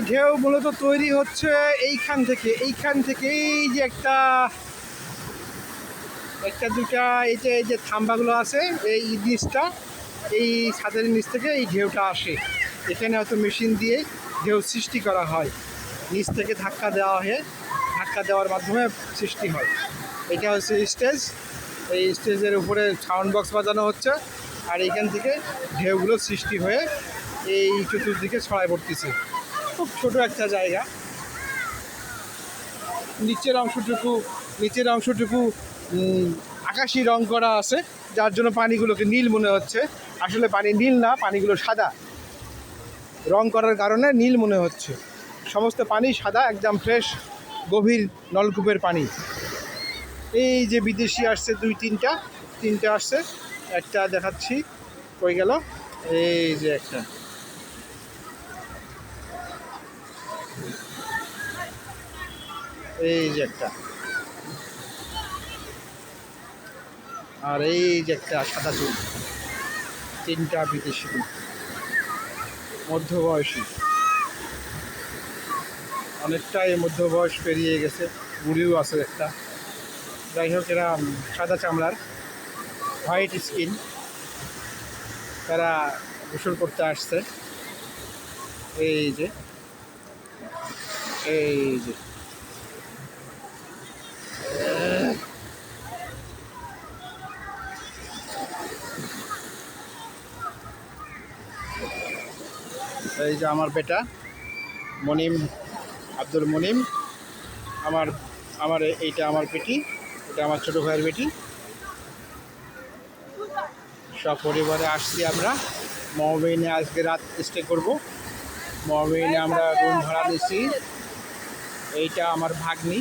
ঢেউ মূলত তৈরি হচ্ছে এইখান থেকে এই যে একটা দুটা এই যে থাম্বাগুলো আছে, এই নিচটা, এই ছাদের নিচ থেকে এই ঢেউটা আসে। এখানে হয়তো মেশিন দিয়ে ঢেউ সৃষ্টি করা হয়, নিচ থেকে ধাক্কা দেওয়ার মাধ্যমে সৃষ্টি হয়। এটা হচ্ছে স্টেজ, এই স্টেজের উপরে সাউন্ড বক্স বাজানো হচ্ছে, আর এইখান থেকে ঢেউগুলো সৃষ্টি হয়ে এই চতুর্দিকে ছড়ায় পড়তেছে। খুব ছোট একটা জায়গা। নিচের অংশটুকু আকাশি রং করা আছে, যার জন্য পানিগুলোকে নীল মনে হচ্ছে। আসলে পানি নীল না, পানিগুলো সাদা। রং করার কারণে নীল মনে হচ্ছে। সমস্ত পানি সাদা, একদম ফ্রেশ গভীর নলকূপের পানি। এই যে বিদেশি আসছে তিনটা আসছে, একটা দেখাচ্ছি, কই গেল, এই যে একটা, এই যে একটা, আর এই যে একটা সাদা চুল। তিনটা বিদেশি, মধ্যবয়সী, অনেকটাই মধ্যবয়স পেরিয়ে গেছে, বুড়িও আছে একটা। যাই হোক, এরা সাদা চামড়ার, হোয়াইট স্কিন, তারা গোসল করতে আসছে। এই যে এই যে এই যে আমার বেটা মনিম, আব্দুল মনিম, আমার এইটা আমার বেটি, এটা আমার ছোটো ভাইয়ের বেটি। সব পরিবারে আসছি আমরা মহামেইনে। আজকে রাত স্টে করব মহামেইনে। আমরা রুম ভাড়া নিচ্ছি। এইটা আমার ভাগ্নি,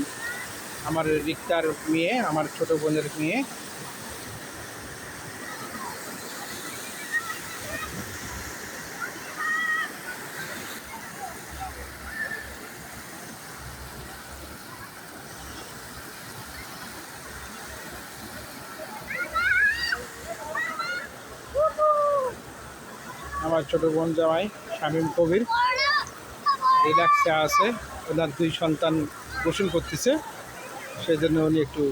আমার রিক্তার মেয়ে, আমার ছোট বোনের মেয়ে। আমার ছোট বোন জামাই শামীম কবির রিল্যাক্সে আছে, ওনার 2 সন্তান গোসল করতেছে, সেই জন্য উনি একটু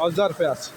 অবজার্ভে আছে।